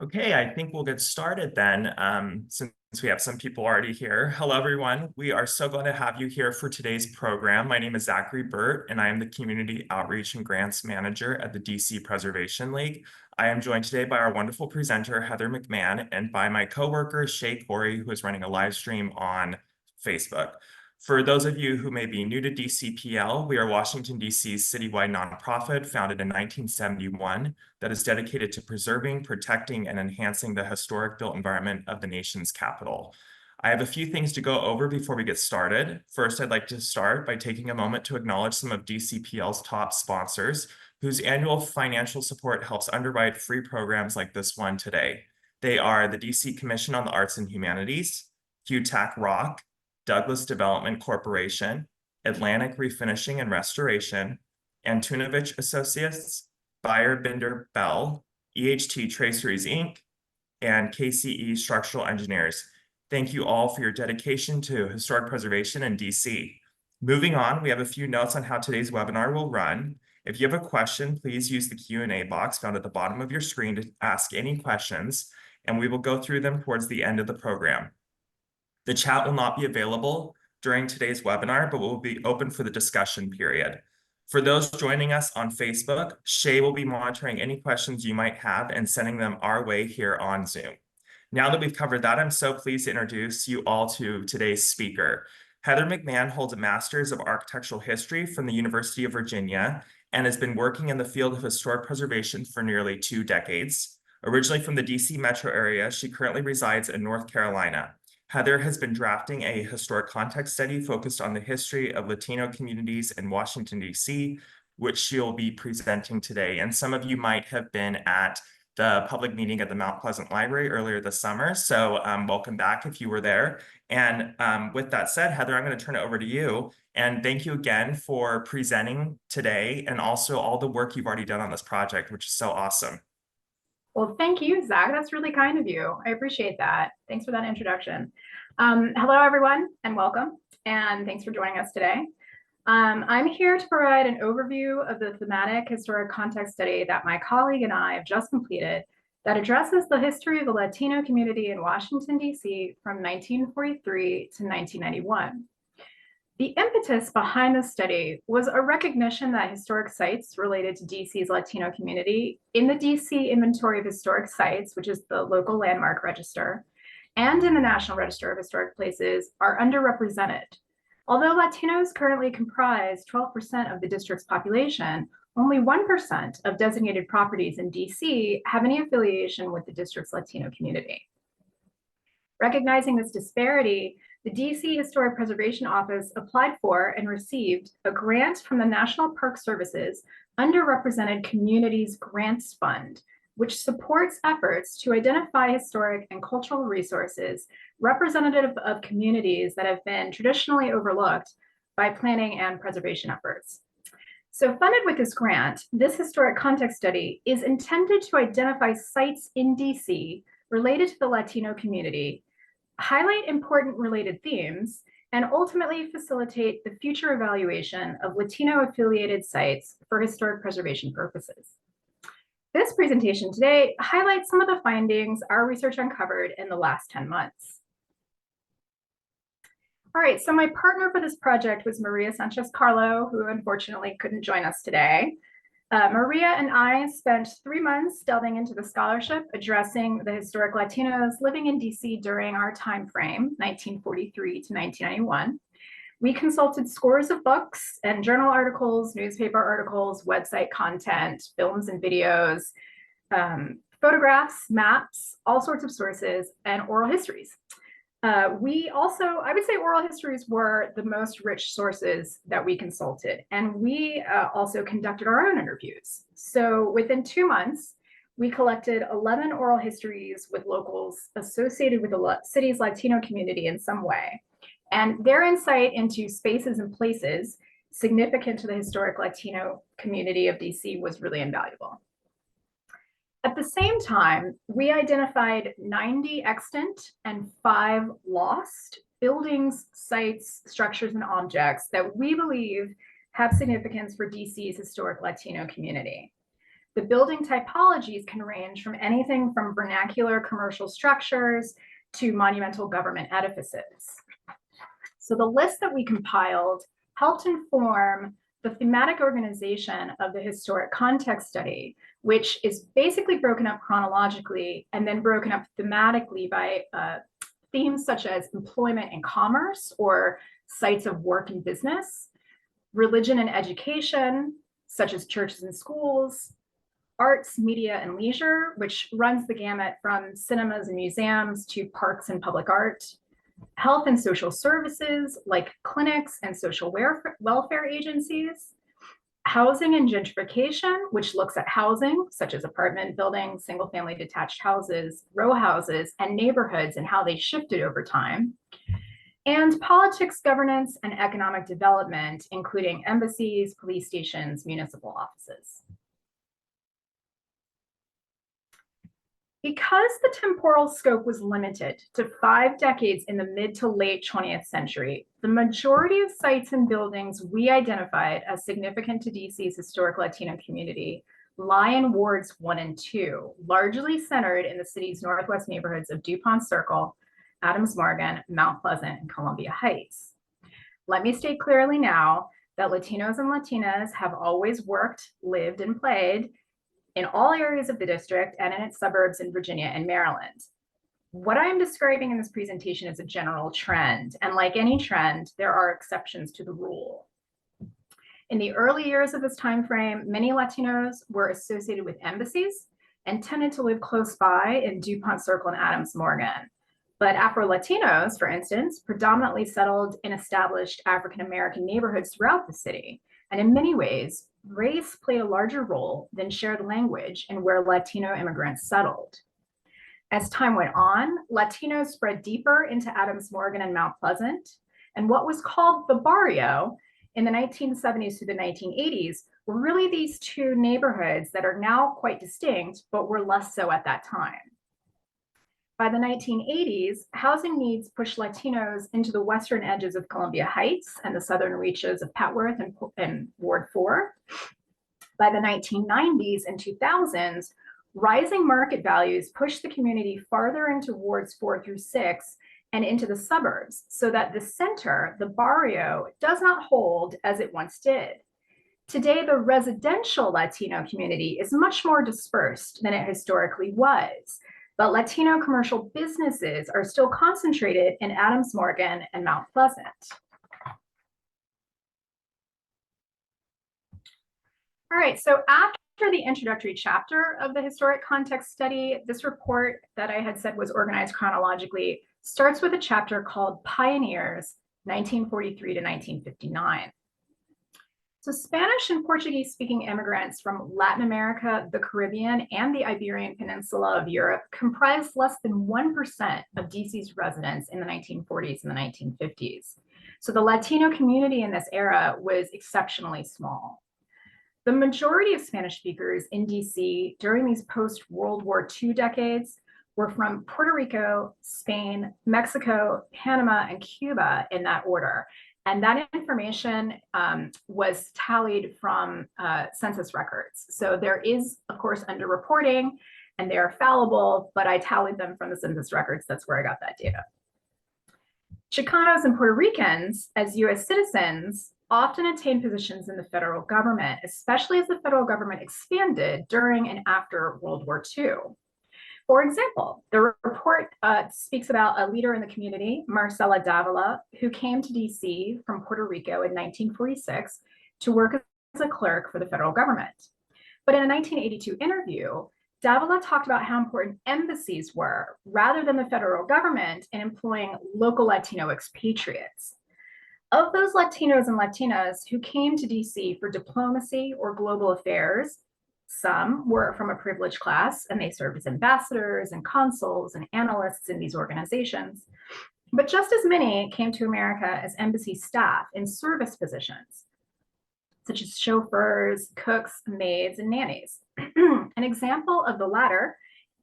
Okay, I think we'll get started then, since we have some people already here. Hello, everyone. We are so glad to have you here for today's program. My name is Zachary Burt, and I am the Community Outreach and Grants Manager at the DC Preservation League. I am joined today by our wonderful presenter, Heather McMahon, and by my coworker, Shay Corey, who is running a live stream on Facebook. For those of you who may be new to DCPL, we are Washington, D.C.'s citywide nonprofit founded in 1971 that is dedicated to preserving, protecting, and enhancing the historic built environment of the nation's capital. I have a few things to go over before we get started. First, I'd like to start by taking a moment to acknowledge some of DCPL's top sponsors, whose annual financial support helps underwrite free programs like this one today. They are the DC Commission on the Arts and Humanities, QTAC Rock, Douglas Development Corporation, Atlantic Refinishing and Restoration, Antunovich Associates, Beyer Binder Bell, EHT Traceries Inc., and KCE Structural Engineers. Thank you all for your dedication to historic preservation in DC. Moving on, we have a few notes on how today's webinar will run. If you have a question, please use the Q&A box found at the bottom of your screen to ask any questions, and we will go through them towards the end of the program. The chat will not be available during today's webinar, but will be open for the discussion period. For those joining us on Facebook, Shay will be monitoring any questions you might have and sending them our way here on Zoom. Now that we've covered that, I'm so pleased to introduce you all to today's speaker. Heather McMahon holds a Master's of Architectural History from the University of Virginia and has been working in the field of historic preservation for nearly 2 decades. Originally from the DC metro area, she currently resides in North Carolina. Heather has been drafting a historic context study focused on the history of Latino communities in Washington, D.C., which she'll be presenting today. And some of you might have been at the public meeting at the Mount Pleasant Library earlier this summer. So welcome back if you were there. And with that said, Heather, I'm going to turn it over to you. And thank you again for presenting today and also all the work you've already done on this project, which is so awesome. Well, thank you, Zach. That's really kind of you. I appreciate that. Thanks for that introduction. Hello, everyone, and welcome. And thanks for joining us today. I'm here to provide an overview of the thematic historic context study that my colleague and I have just completed that addresses the history of the Latino community in Washington, D.C. from 1943 to 1991. The impetus behind this study was a recognition that historic sites related to DC's Latino community in the DC Inventory of Historic Sites, which is the local landmark register, and in the National Register of Historic Places are underrepresented. Although Latinos currently comprise 12% of the district's population, only 1% of designated properties in DC have any affiliation with the district's Latino community. Recognizing this disparity, the DC Historic Preservation Office applied for and received a grant from the National Park Service's Underrepresented Communities Grants Fund, which supports efforts to identify historic and cultural resources representative of communities that have been traditionally overlooked by planning and preservation efforts. So funded with this grant, this historic context study is intended to identify sites in DC related to the Latino community, highlight important related themes, and ultimately facilitate the future evaluation of Latino-affiliated sites for historic preservation purposes. This presentation today highlights some of the findings our research uncovered in the last 10 months. All right, so my partner for this project was Maria Sanchez-Carlo, who unfortunately couldn't join us today. Maria and I spent 3 months delving into the scholarship addressing the historic Latinos living in DC during our time frame, 1943 to 1991. We consulted scores of books and journal articles, newspaper articles, website content, films and videos, photographs, maps, all sorts of sources, and oral histories. We also, I would say oral histories were the most rich sources that we consulted, and we also conducted our own interviews. So within 2 months, we collected 11 oral histories with locals associated with the city's Latino community in some way. And their insight into spaces and places significant to the historic Latino community of DC was really invaluable. At the same time, we identified 90 extant and 5 lost buildings, sites, structures, and objects that we believe have significance for DC's historic Latino community. The building typologies can range from anything from vernacular commercial structures to monumental government edifices. So the list that we compiled helped inform the thematic organization of the historic context study, which is basically broken up chronologically and then broken up thematically by themes such as employment and commerce, or sites of work and business, religion and education, such as churches and schools, arts, media, and leisure, which runs the gamut from cinemas and museums to parks and public art, health and social services like clinics and social welfare agencies, housing and gentrification, which looks at housing such as apartment buildings, single family detached houses, row houses, and neighborhoods and how they shifted over time, and politics, governance, and economic development, including embassies, police stations, municipal offices. Because the temporal scope was limited to 5 decades in the mid to late 20th century, the majority of sites and buildings we identified as significant to DC's historic Latino community lie in wards 1 and 2, largely centered in the city's northwest neighborhoods of DuPont Circle, Adams Morgan, Mount Pleasant, and Columbia Heights. Let me state clearly now that Latinos and Latinas have always worked, lived, and played in all areas of the district and in its suburbs in Virginia and Maryland. What I'm describing in this presentation is a general trend, and like any trend, there are exceptions to the rule. In the early years of this time frame, many Latinos were associated with embassies and tended to live close by in DuPont Circle and Adams Morgan. But Afro-Latinos, for instance, predominantly settled in established African-American neighborhoods throughout the city. And in many ways, race played a larger role than shared language in where Latino immigrants settled. As time went on, Latinos spread deeper into Adams Morgan and Mount Pleasant, and what was called the barrio in the 1970s to the 1980s were really these two neighborhoods that are now quite distinct, but were less so at that time. By the 1980s, housing needs pushed Latinos into the western edges of Columbia Heights and the southern reaches of Petworth and Ward 4. By the 1990s and 2000s, rising market values pushed the community farther into wards 4 through 6 and into the suburbs, so that the center, the barrio, does not hold as it once did. Today, the residential Latino community is much more dispersed than it historically was. But Latino commercial businesses are still concentrated in Adams Morgan and Mount Pleasant. All right, so after the introductory chapter of the historic context study, this report that I had said was organized chronologically starts with a chapter called Pioneers, 1943 to 1959. So Spanish and Portuguese speaking immigrants from Latin America, the Caribbean, and the Iberian Peninsula of Europe comprised less than 1% of DC's residents in the 1940s and the 1950s. So the Latino community in this era was exceptionally small. The majority of Spanish speakers in DC during these post-World War II decades were from Puerto Rico, Spain, Mexico, Panama, and Cuba in that order. And that information was tallied from census records. So there is, of course, underreporting, and they are fallible, but I tallied them from the census records. That's where I got that data. Chicanos and Puerto Ricans, as US citizens, often attained positions in the federal government, especially as the federal government expanded during and after World War II. For example, the report speaks about a leader in the community, Marcela Davila, who came to DC from Puerto Rico in 1946 to work as a clerk for the federal government. But in a 1982 interview, Davila talked about how important embassies were, rather than the federal government, in employing local Latino expatriates. Of those Latinos and Latinas who came to DC for diplomacy or global affairs, some were from a privileged class and they served as ambassadors and consuls and analysts in these organizations. But just as many came to America as embassy staff in service positions, such as chauffeurs, cooks, maids, and nannies. An example of the latter,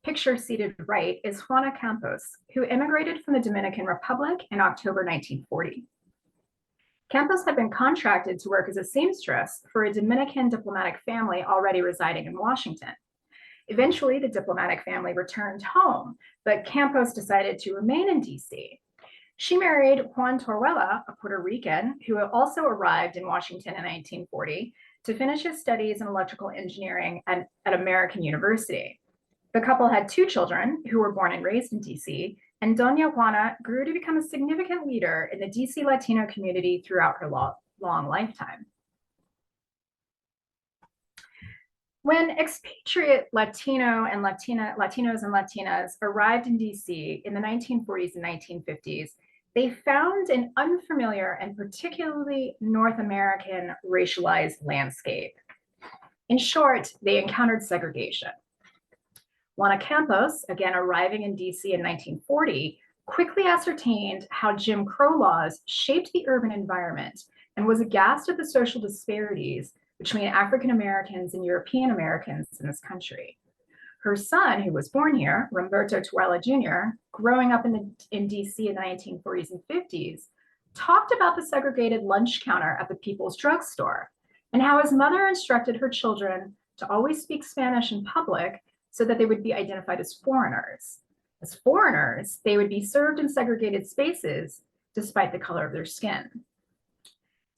picture seated right, is Juana Campos, who immigrated from the Dominican Republic in October 1940. Campos had been contracted to work as a seamstress for a Dominican diplomatic family already residing in Washington. Eventually, the diplomatic family returned home, but Campos decided to remain in DC. She married Juan Torruella, a Puerto Rican, who also arrived in Washington in 1940 to finish his studies in electrical engineering at American University. The couple had 2 children who were born and raised in DC, and Doña Juana grew to become a significant leader in the DC Latino community throughout her long lifetime. When expatriate Latinos and Latinas arrived in DC in the 1940s and 1950s, they found an unfamiliar and particularly North American racialized landscape. In short, they encountered segregation. Juana Campos, again arriving in DC in 1940, quickly ascertained how Jim Crow laws shaped the urban environment and was aghast at the social disparities between African Americans and European Americans in this country. Her son, who was born here, Roberto Torruella Jr., growing up in DC in the 1940s and 50s, talked about the segregated lunch counter at the People's Drug Store and how his mother instructed her children to always speak Spanish in public so that they would be identified as foreigners. As foreigners, they would be served in segregated spaces despite the color of their skin.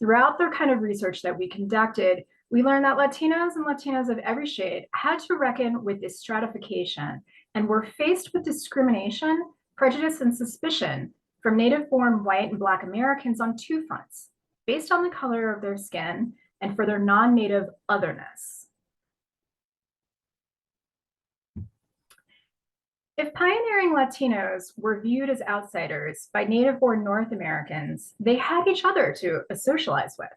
Throughout the kind of research that we conducted, we learned that Latinos and Latinas of every shade had to reckon with this stratification and were faced with discrimination, prejudice, and suspicion from native-born white and Black Americans on 2 fronts, based on the color of their skin and for their non-native otherness. If pioneering Latinos were viewed as outsiders by native-born North Americans, they had each other to socialize with.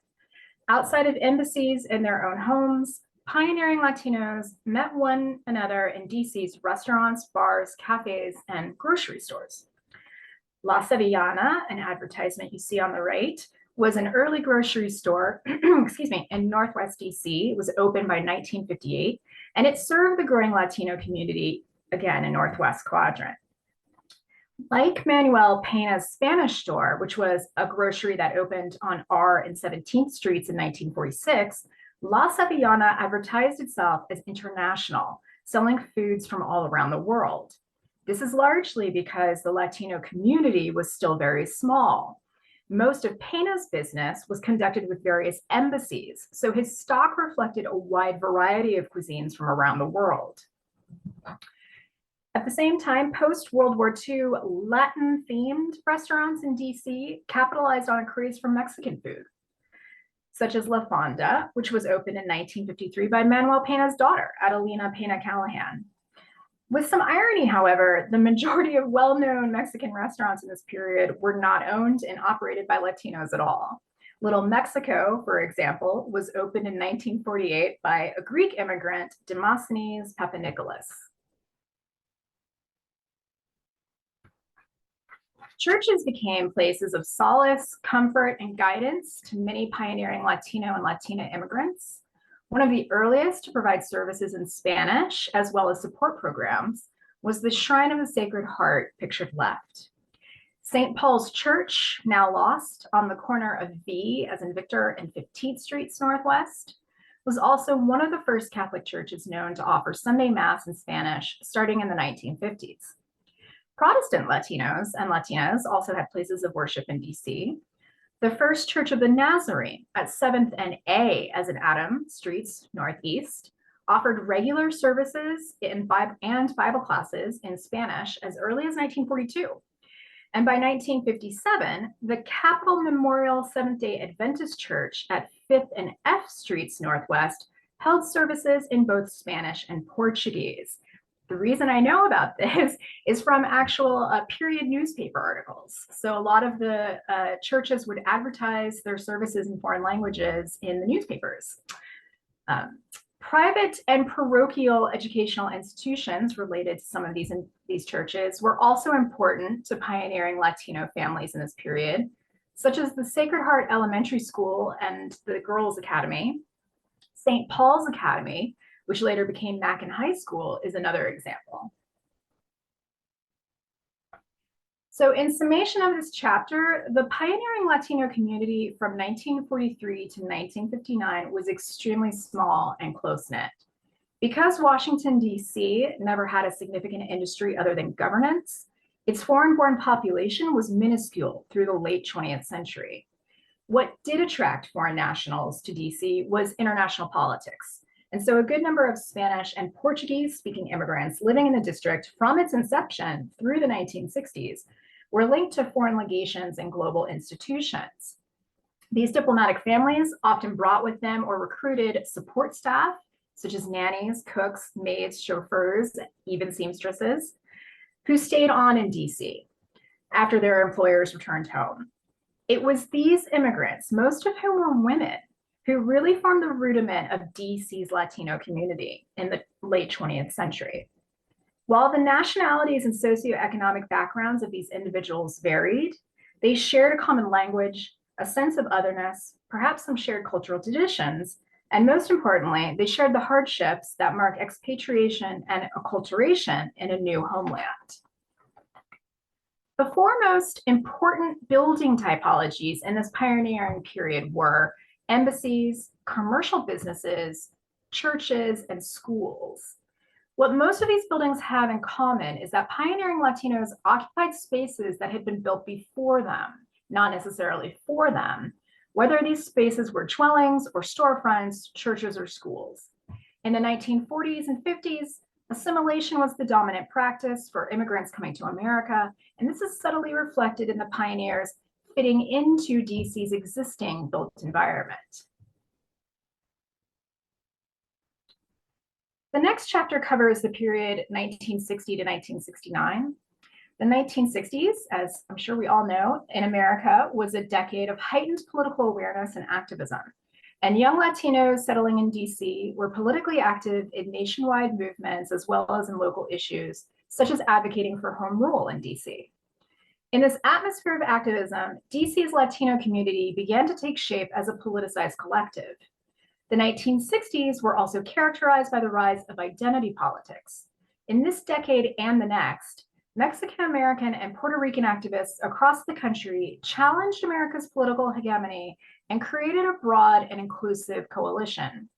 Outside of embassies and their own homes, pioneering Latinos met one another in DC's restaurants, bars, cafes, and grocery stores. La Sevillana, an advertisement you see on the right, was an early grocery store, in Northwest DC. It was opened by 1958, and it served the growing Latino community, again, in Northwest Quadrant. Like Manuel Pena's Spanish store, which was a grocery that opened on R and 17th Streets in 1946, La Sevillana advertised itself as international, selling foods from all around the world. This is largely because the Latino community was still very small. Most of Pena's business was conducted with various embassies, so his stock reflected a wide variety of cuisines from around the world. At the same time, post-World War II, Latin-themed restaurants in DC capitalized on a craze for Mexican food, such as La Fonda, which was opened in 1953 by Manuel Pena's daughter, Adelina Pena Callahan. With some irony, however, the majority of well-known Mexican restaurants in this period were not owned and operated by Latinos at all. Little Mexico, for example, was opened in 1948 by a Greek immigrant, Demosthenes Papanikolaou. Churches became places of solace, comfort, and guidance to many pioneering Latino and Latina immigrants. One of the earliest to provide services in Spanish, as well as support programs, was the Shrine of the Sacred Heart, pictured left. St. Paul's Church, now lost, on the corner of V, as in Victor, and 15th Streets Northwest, was also one of the first Catholic churches known to offer Sunday Mass in Spanish, starting in the 1950s. Protestant Latinos and Latinas also had places of worship in DC. The First Church of the Nazarene at 7th and A, as in Adam Streets Northeast, offered regular services and Bible classes in Spanish as early as 1942. And by 1957, the Capital Memorial Seventh-day Adventist Church at 5th and F Streets Northwest held services in both Spanish and Portuguese. The reason I know about this is from actual period newspaper articles. So a lot of the churches would advertise their services in foreign languages in the newspapers. Private and parochial educational institutions related to some of these churches were also important to pioneering Latino families in this period, such as the Sacred Heart Elementary School and the Girls Academy. St. Paul's Academy, which later became Mackin High School, is another example. So in summation of this chapter, the pioneering Latino community from 1943 to 1959 was extremely small and close-knit. Because Washington, D.C. never had a significant industry other than governance, its foreign-born population was minuscule through the late 20th century. What did attract foreign nationals to D.C. was international politics. And so a good number of Spanish and Portuguese-speaking immigrants living in the district from its inception through the 1960s were linked to foreign legations and global institutions. These diplomatic families often brought with them or recruited support staff, such as nannies, cooks, maids, chauffeurs, even seamstresses, who stayed on in DC after their employers returned home. It was these immigrants, most of whom were women, who really formed the rudiment of DC's Latino community in the late 20th century. While the nationalities and socioeconomic backgrounds of these individuals varied, they shared a common language, a sense of otherness, perhaps some shared cultural traditions, and most importantly, they shared the hardships that mark expatriation and acculturation in a new homeland. The foremost important building typologies in this pioneering period were embassies, commercial businesses, churches, and schools. What most of these buildings have in common is that pioneering Latinos occupied spaces that had been built before them, not necessarily for them, whether these spaces were dwellings or storefronts, churches, or schools. In the 1940s and 50s, assimilation was the dominant practice for immigrants coming to America, and this is subtly reflected in the pioneers fitting into DC's existing built environment. The next chapter covers the period 1960 to 1969. The 1960s, as I'm sure we all know, in America was a decade of heightened political awareness and activism. And young Latinos settling in DC were politically active in nationwide movements as well as in local issues, such as advocating for home rule in DC. In this atmosphere of activism, DC's Latino community began to take shape as a politicized collective. The 1960s were also characterized by the rise of identity politics. In this decade and the next, Mexican-American and Puerto Rican activists across the country challenged America's political hegemony and created a broad and inclusive coalition.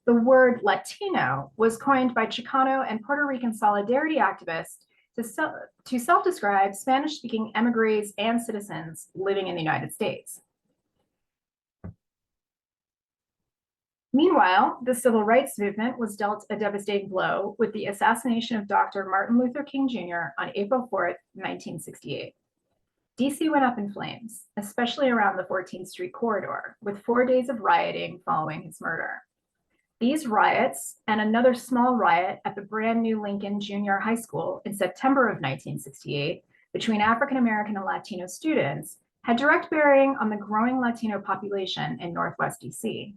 The word Latino was coined by Chicano and Puerto Rican solidarity activists to self-describe Spanish-speaking emigres and citizens living in the United States. Meanwhile, the civil rights movement was dealt a devastating blow with the assassination of Dr. Martin Luther King Jr. on April 4th, 1968. DC went up in flames, especially around the 14th Street corridor, with 4 days of rioting following his murder. These riots and another small riot at the brand new Lincoln Junior High School in September of 1968 between African American and Latino students had direct bearing on the growing Latino population in Northwest DC.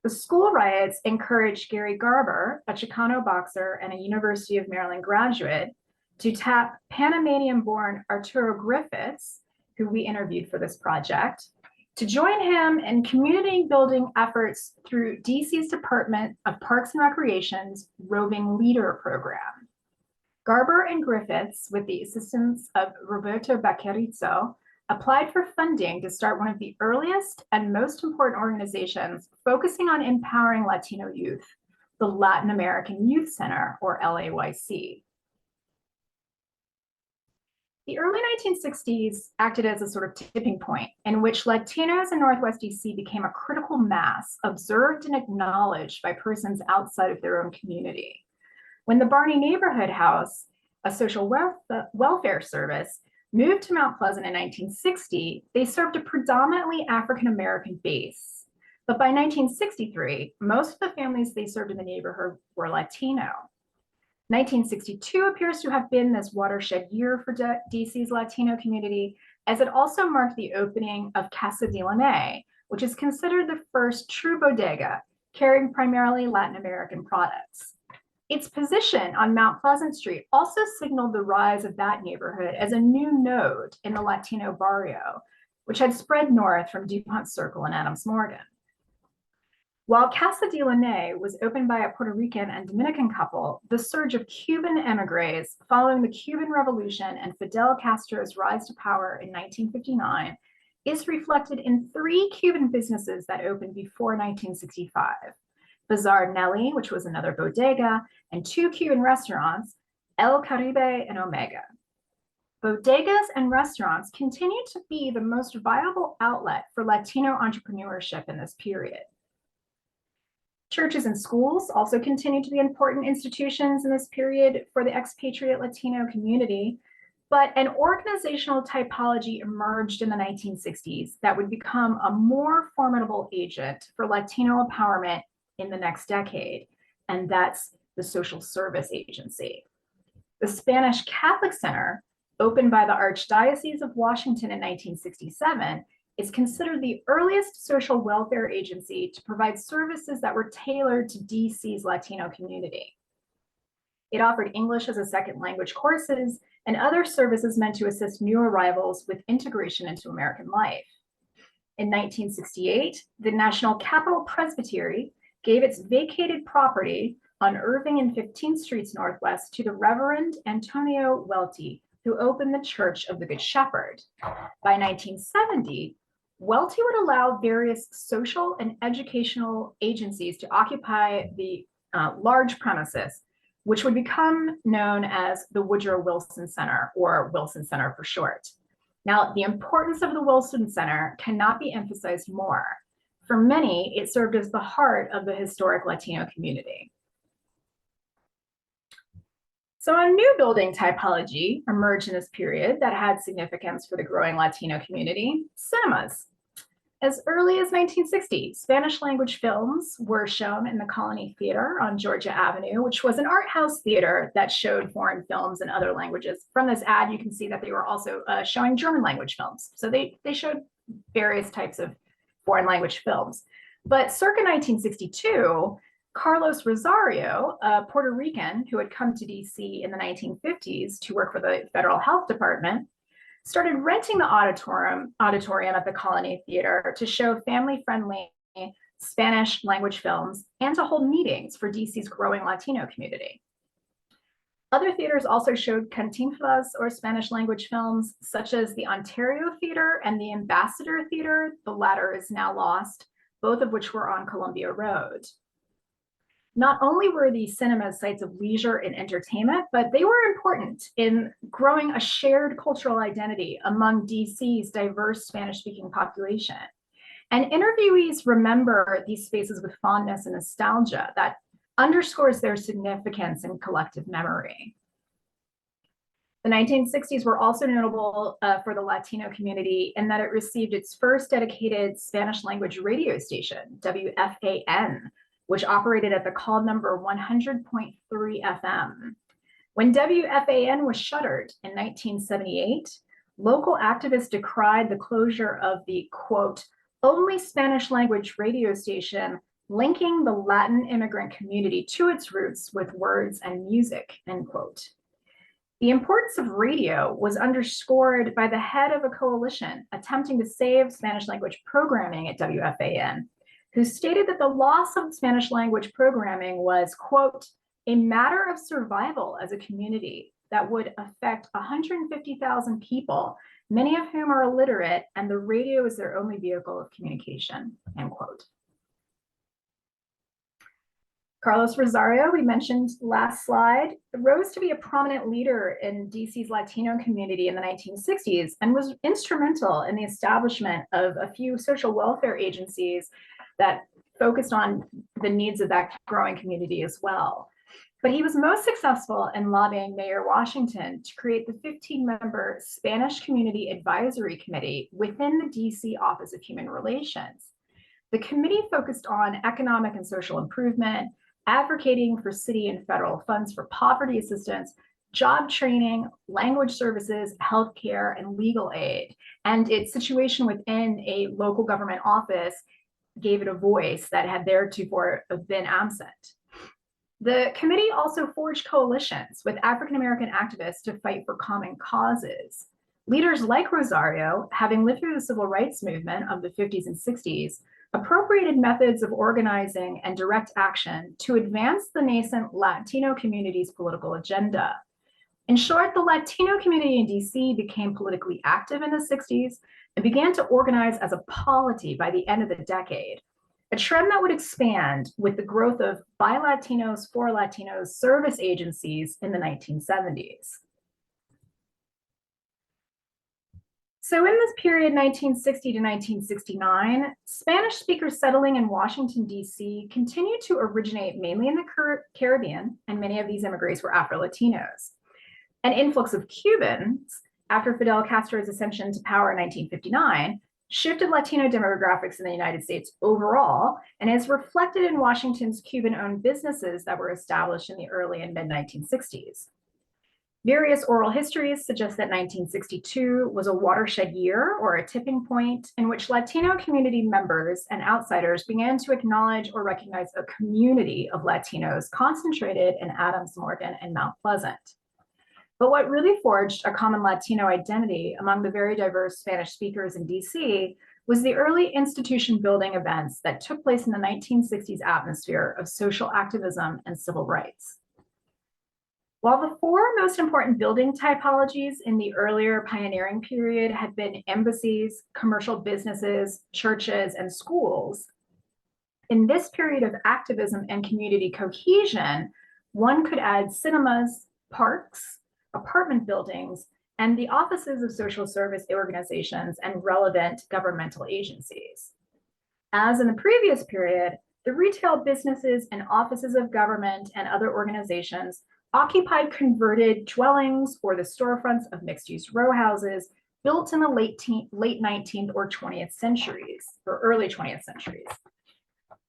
The school riots encouraged Gary Garber, a Chicano boxer and a University of Maryland graduate, to tap Panamanian-born Arturo Griffiths, who we interviewed for this project, to join him in community-building efforts through DC's Department of Parks and Recreation's Roving Leader program. Garber and Griffiths, with the assistance of Roberto Baquerizzo, applied for funding to start one of the earliest and most important organizations focusing on empowering Latino youth, the Latin American Youth Center, or LAYC. The early 1960s acted as a sort of tipping point in which Latinos in Northwest DC became a critical mass observed and acknowledged by persons outside of their own community. When the Barney Neighborhood House, a social welfare service, moved to Mount Pleasant in 1960, they served a predominantly African-American base. But by 1963, most of the families they served in the neighborhood were Latino. 1962 appears to have been this watershed year for DC's Latino community, as it also marked the opening of Casa de Lene, which is considered the first true bodega, carrying primarily Latin American products. Its position on Mount Pleasant Street also signaled the rise of that neighborhood as a new node in the Latino barrio, which had spread north from DuPont Circle and Adams Morgan. While Casa de Linea was opened by a Puerto Rican and Dominican couple, the surge of Cuban emigres following the Cuban Revolution and Fidel Castro's rise to power in 1959 is reflected in 3 Cuban businesses that opened before 1965. Bazaar Nelly, which was another bodega, and 2 Cuban restaurants, El Caribe and Omega. Bodegas and restaurants continue to be the most viable outlet for Latino entrepreneurship in this period. Churches and schools also continue to be important institutions in this period for the expatriate Latino community, but an organizational typology emerged in the 1960s that would become a more formidable agent for Latino empowerment in the next decade, and that's the social service agency. The Spanish Catholic Center, opened by the Archdiocese of Washington in 1967, is considered the earliest social welfare agency to provide services that were tailored to DC's Latino community. It offered English as a second language courses and other services meant to assist new arrivals with integration into American life. In 1968, the National Capital Presbytery gave its vacated property on Irving and 15th Streets Northwest to the Reverend Antonio Welty, who opened the Church of the Good Shepherd. By 1970, Welty would allow various social and educational agencies to occupy the large premises, which would become known as the Woodrow Wilson Center, or Wilson Center for short. Now, the importance of the Wilson Center cannot be emphasized more. For many, it served as the heart of the historic Latino community. So a new building typology emerged in this period that had significance for the growing Latino community: cinemas. As early as 1960, Spanish language films were shown in the Colony Theater on Georgia Avenue, which was an art house theater that showed foreign films in other languages. From this ad, you can see that they were also showing German language films. So they showed various types of foreign language films. But circa 1962, Carlos Rosario, a Puerto Rican who had come to DC in the 1950s to work for the Federal Health Department, started renting the auditorium at the Colony Theater to show family-friendly Spanish language films and to hold meetings for DC's growing Latino community. Other theaters also showed Cantinflas or Spanish language films, such as the Ontario Theater and the Ambassador Theater. The latter is now lost, both of which were on Columbia Road. Not only were these cinemas sites of leisure and entertainment, but they were important in growing a shared cultural identity among DC's diverse Spanish-speaking population. And interviewees remember these spaces with fondness and nostalgia that underscores their significance in collective memory. The 1960s were also notable for the Latino community in that it received its first dedicated Spanish language radio station, WFAN, which operated at the call number 100.3 FM. When WFAN was shuttered in 1978, local activists decried the closure of the, quote, only Spanish language radio station linking the Latin immigrant community to its roots with words and music, end quote. The importance of radio was underscored by the head of a coalition attempting to save Spanish language programming at WFAN, who stated that the loss of Spanish language programming was, quote, a matter of survival as a community that would affect 150,000 people, many of whom are illiterate, and the radio is their only vehicle of communication, end quote. Carlos Rosario, we mentioned last slide, rose to be a prominent leader in DC's Latino community in the 1960s and was instrumental in the establishment of a few social welfare agencies that focused on the needs of that growing community as well. But he was most successful in lobbying Mayor Washington to create the 15-member Spanish Community Advisory Committee within the DC Office of Human Relations. The committee focused on economic and social improvement, advocating for city and federal funds for poverty assistance, job training, language services, healthcare, and legal aid. And its situation within a local government office gave it a voice that had theretofore been absent. The committee also forged coalitions with African-American activists to fight for common causes. Leaders like Rosario, having lived through the civil rights movement of the 50s and 60s, appropriated methods of organizing and direct action to advance the nascent Latino community's political agenda. In short, the Latino community in DC became politically active in the 60s and began to organize as a polity by the end of the decade, a trend that would expand with the growth of by Latinos for Latinos service agencies in the 1970s. So in this period, 1960 to 1969, Spanish speakers settling in Washington, D.C. continued to originate mainly in the Caribbean, and many of these immigrants were Afro-Latinos. An influx of Cubans after Fidel Castro's ascension to power in 1959 shifted Latino demographics in the United States overall, and is reflected in Washington's Cuban-owned businesses that were established in the early and mid-1960s. Various oral histories suggest that 1962 was a watershed year or a tipping point in which Latino community members and outsiders began to acknowledge or recognize a community of Latinos concentrated in Adams Morgan and Mount Pleasant. But what really forged a common Latino identity among the very diverse Spanish speakers in DC was the early institution building events that took place in the 1960s atmosphere of social activism and civil rights. While the four most important building typologies in the earlier pioneering period had been embassies, commercial businesses, churches, and schools, in this period of activism and community cohesion, one could add cinemas, parks, apartment buildings, and the offices of social service organizations and relevant governmental agencies. As in the previous period, the retail businesses and offices of government and other organizations occupied converted dwellings or the storefronts of mixed-use row houses built in the late 19th or 20th centuries, or early 20th centuries.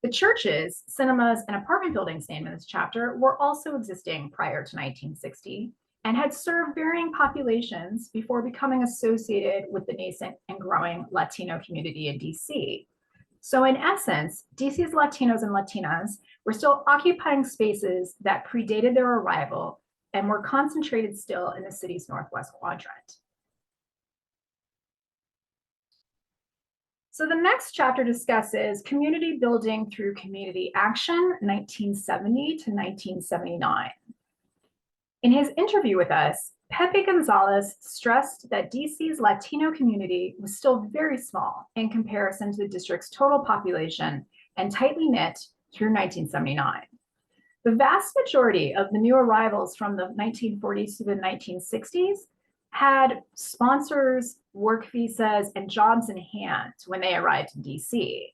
The churches, cinemas, and apartment buildings named in this chapter were also existing prior to 1960 and had served varying populations before becoming associated with the nascent and growing Latino community in DC. So in essence, DC's Latinos and Latinas were still occupying spaces that predated their arrival and were concentrated still in the city's northwest quadrant. So the next chapter discusses community building through community action, 1970 to 1979. In his interview with us, Pepe Gonzalez stressed that DC's Latino community was still very small in comparison to the district's total population and tightly knit through 1979. The vast majority of the new arrivals from the 1940s to the 1960s had sponsors, work visas, and jobs in hand when they arrived in DC.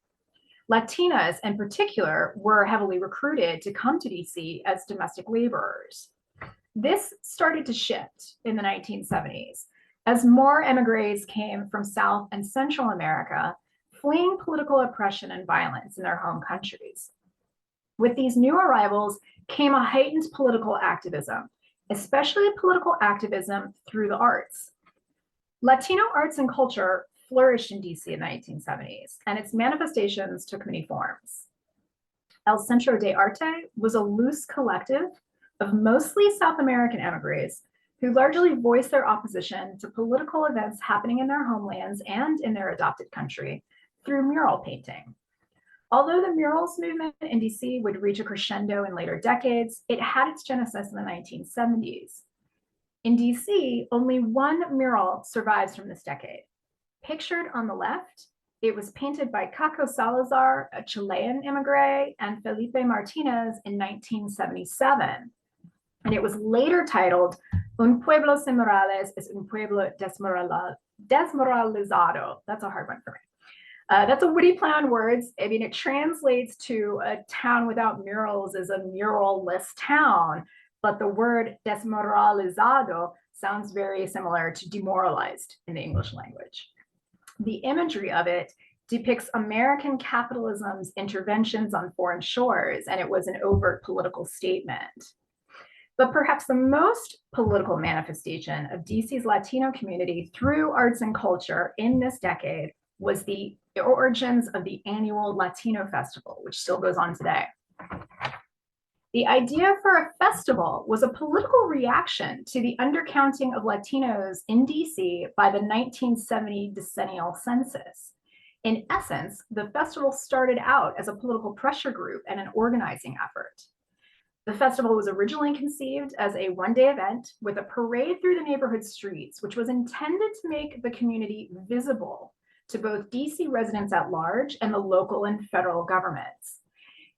Latinas in particular were heavily recruited to come to DC as domestic laborers. This started to shift in the 1970s as more emigres came from South and Central America, fleeing political oppression and violence in their home countries. With these new arrivals came a heightened political activism, especially political activism through the arts. Latino arts and culture flourished in DC in the 1970s, and its manifestations took many forms. El Centro de Arte was a loose collective of mostly South American emigres who largely voiced their opposition to political events happening in their homelands and in their adopted country through mural painting. Although the murals movement in DC would reach a crescendo in later decades, it had its genesis in the 1970s. In DC, only one mural survives from this decade. Pictured on the left, it was painted by Caco Salazar, a Chilean immigrant, and Felipe Martinez in 1977. And it was later titled, Un pueblo sin morales es un pueblo desmoralizado. That's a hard one for me. That's a witty play on words. I mean, it translates to a town without murals as a mural-less town, but the word desmoralizado sounds very similar to demoralized in the English language. The imagery of it depicts American capitalism's interventions on foreign shores, and it was an overt political statement. But perhaps the most political manifestation of DC's Latino community through arts and culture in this decade was the origins of the annual Latino Festival, which still goes on today. The idea for a festival was a political reaction to the undercounting of Latinos in DC by the 1970 decennial census. In essence, the festival started out as a political pressure group and an organizing effort. The festival was originally conceived as a one-day event with a parade through the neighborhood streets, which was intended to make the community visible to both DC residents at large and the local and federal governments.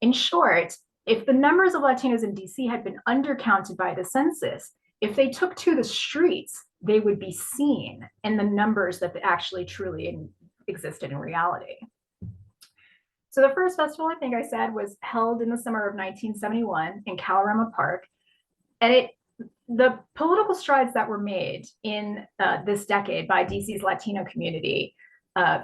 In short, if the numbers of Latinos in DC had been undercounted by the census, if they took to the streets, they would be seen in the numbers that actually truly existed in reality. So the first festival, I think I said, was held in the summer of 1971 in Calorama Park. And the political strides that were made in this decade by DC's Latino community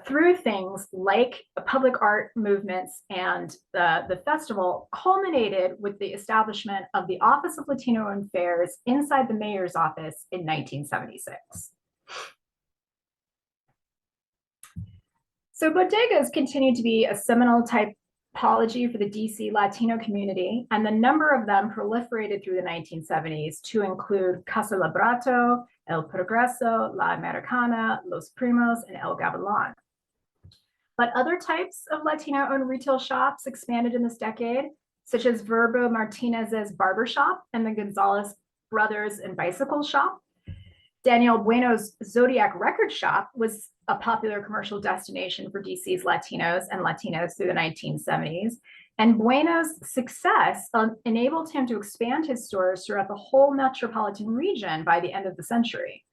through things like public art movements and the festival culminated with the establishment of the Office of Latino Affairs inside the mayor's office in 1976. So bodegas continued to be a seminal typology for the DC Latino community, and the number of them proliferated through the 1970s to include Casa Labrato, El Progreso, La Americana, Los Primos, and El Gavilan. But other types of Latino-owned retail shops expanded in this decade, such as Verbo Martinez's Barbershop and the Gonzalez Brothers and Bicycle Shop. Daniel Bueno's Zodiac Record Shop was a popular commercial destination for DC's Latinos and Latinas through the 1970s. And Bueno's success enabled him to expand his stores throughout the whole metropolitan region by the end of the century.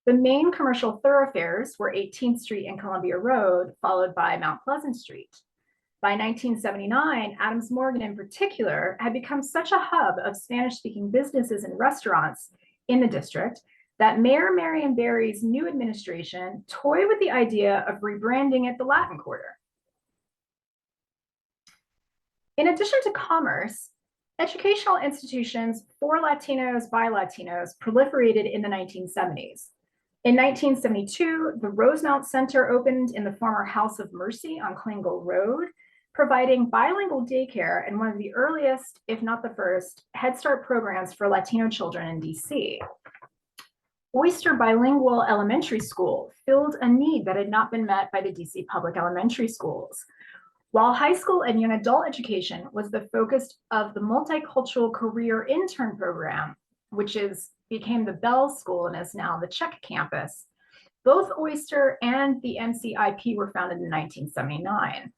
The main commercial thoroughfares were 18th Street and Columbia Road, followed by Mount Pleasant Street. By 1979, Adams Morgan in particular had become such a hub of Spanish-speaking businesses and restaurants in the district that Mayor Marion Barry's new administration toyed with the idea of rebranding it the Latin Quarter. In addition to commerce, educational institutions for Latinos by Latinos proliferated in the 1970s. In 1972, the Rosemount Center opened in the former House of Mercy on Klingel Road, providing bilingual daycare and one of the earliest, if not the first, Head Start programs for Latino children in DC. Oyster Bilingual Elementary School filled a need that had not been met by the DC public elementary schools. While high school and young adult education was the focus of the Multicultural Career Intern Program, which became the Bell School and is now the Czech campus, both Oyster and the MCIP were founded in 1979.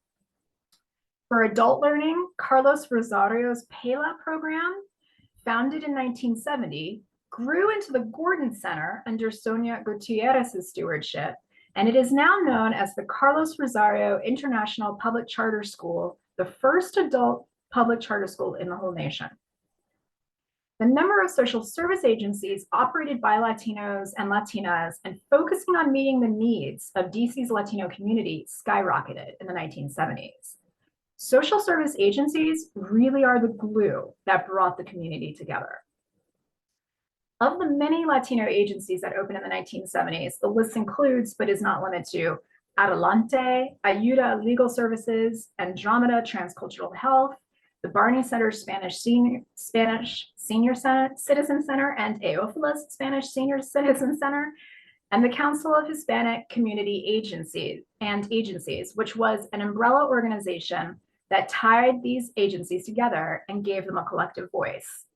For adult learning, Carlos Rosario's PELA program, founded in 1970, grew into the Gordon Center under Sonia Gutierrez's stewardship, and it is now known as the Carlos Rosario International Public Charter School, the first adult public charter school in the whole nation. The number of social service agencies operated by Latinos and Latinas and focusing on meeting the needs of DC's Latino community skyrocketed in the 1970s. Social service agencies really are the glue that brought the community together. Of the many Latino agencies that opened in the 1970s, the list includes, but is not limited to, Adelante, Ayuda Legal Services, Andromeda Transcultural Health, the Barney Center Spanish Senior Citizen Center, and Eofilas Spanish Senior Citizen Center, and the Council of Hispanic Community Agencies, which was an umbrella organization that tied these agencies together and gave them a collective voice.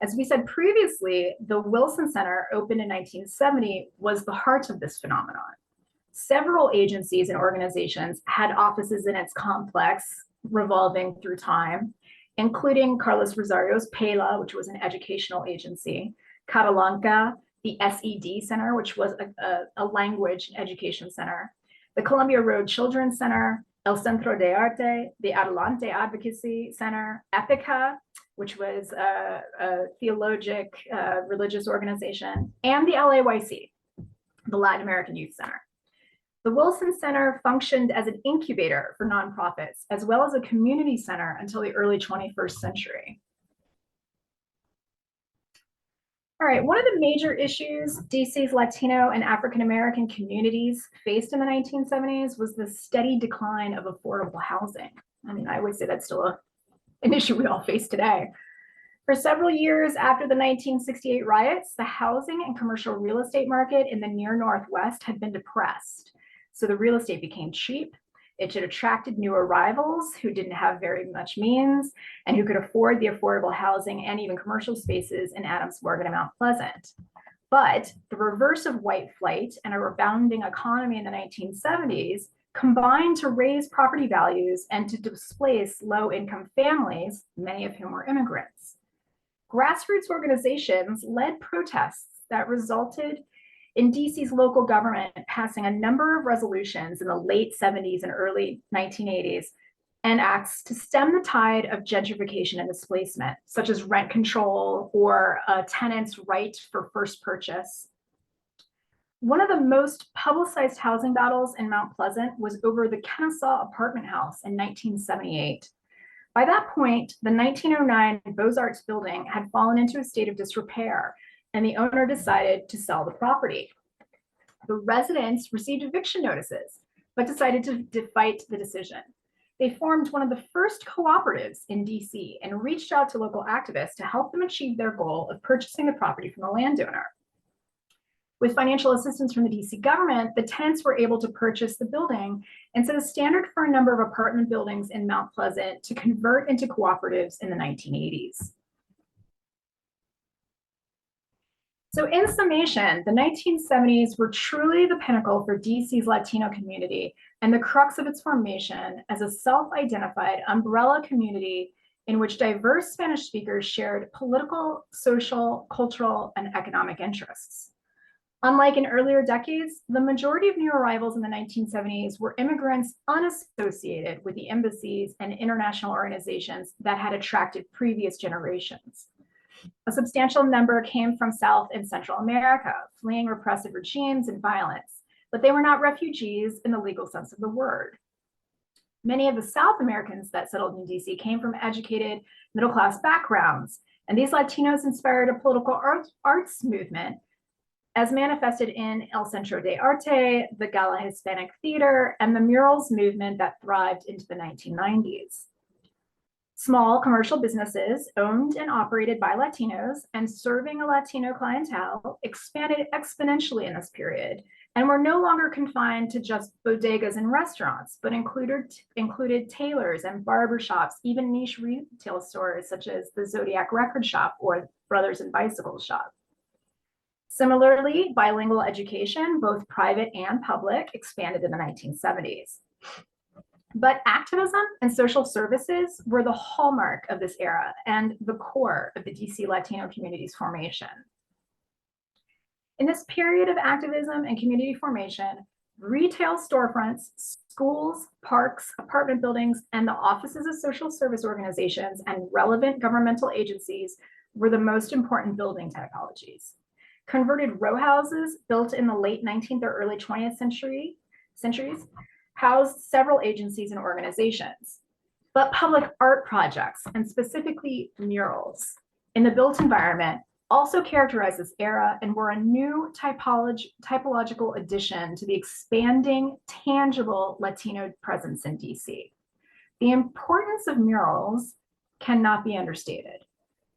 As we said previously, the Wilson Center, opened in 1970, was the heart of this phenomenon. Several agencies and organizations had offices in its complex, revolving through time, including Carlos Rosario's PELA, which was an educational agency, Catalanca, the SED Center, which was a language and education center, the Columbia Road Children's Center, El Centro de Arte, the Adelante Advocacy Center, Epica, which was a theologic religious organization, and the LAYC, the Latin American Youth Center. The Wilson Center functioned as an incubator for nonprofits, as well as a community center until the early 21st century. All right, one of the major issues DC's Latino and African American communities faced in the 1970s was the steady decline of affordable housing. I mean, I would say that's still an issue we all face today. For several years after the 1968 riots, the housing and commercial real estate market in the near Northwest had been depressed. So the real estate became cheap. It attracted new arrivals who didn't have very much means and who could afford the affordable housing and even commercial spaces in Adams Morgan and Mount Pleasant. But the reverse of white flight and a rebounding economy in the 1970s combined to raise property values and to displace low-income families, many of whom were immigrants. Grassroots organizations led protests that resulted in DC's local government passing a number of resolutions in the late 70s and early 1980s and acts to stem the tide of gentrification and displacement, such as rent control or a tenant's right for first purchase. One of the most publicized housing battles in Mount Pleasant was over the Kennesaw apartment house in 1978. By that point, the 1909 Beaux-Arts building had fallen into a state of disrepair, and the owner decided to sell the property. The residents received eviction notices, but decided to fight the decision. They formed one of the first cooperatives in DC and reached out to local activists to help them achieve their goal of purchasing the property from the landowner. With financial assistance from the DC government, the tenants were able to purchase the building and set a standard for a number of apartment buildings in Mount Pleasant to convert into cooperatives in the 1980s. So in summation, the 1970s were truly the pinnacle for DC's Latino community and the crux of its formation as a self-identified umbrella community in which diverse Spanish speakers shared political, social, cultural, and economic interests. Unlike in earlier decades, the majority of new arrivals in the 1970s were immigrants unassociated with the embassies and international organizations that had attracted previous generations. A substantial number came from South and Central America, fleeing repressive regimes and violence, but they were not refugees in the legal sense of the word. Many of the South Americans that settled in DC came from educated middle-class backgrounds, and these Latinos inspired a political arts movement as manifested in El Centro de Arte, the Gala Hispanic Theater, and the murals movement that thrived into the 1990s. Small commercial businesses owned and operated by Latinos and serving a Latino clientele expanded exponentially in this period and were no longer confined to just bodegas and restaurants, but included tailors and barbershops, even niche retail stores such as the Zodiac Record Shop or Brothers and Bicycle Shop. Similarly, bilingual education, both private and public, expanded in the 1970s. But activism and social services were the hallmark of this era and the core of the DC Latino community's formation. In this period of activism and community formation, retail storefronts, schools, parks, apartment buildings, and the offices of social service organizations and relevant governmental agencies were the most important building typologies. Converted row houses built in the late 19th or early 20th centuries housed several agencies and organizations. But public art projects, and specifically murals, in the built environment also characterized this era and were a new typological addition to the expanding, tangible Latino presence in DC. The importance of murals cannot be understated.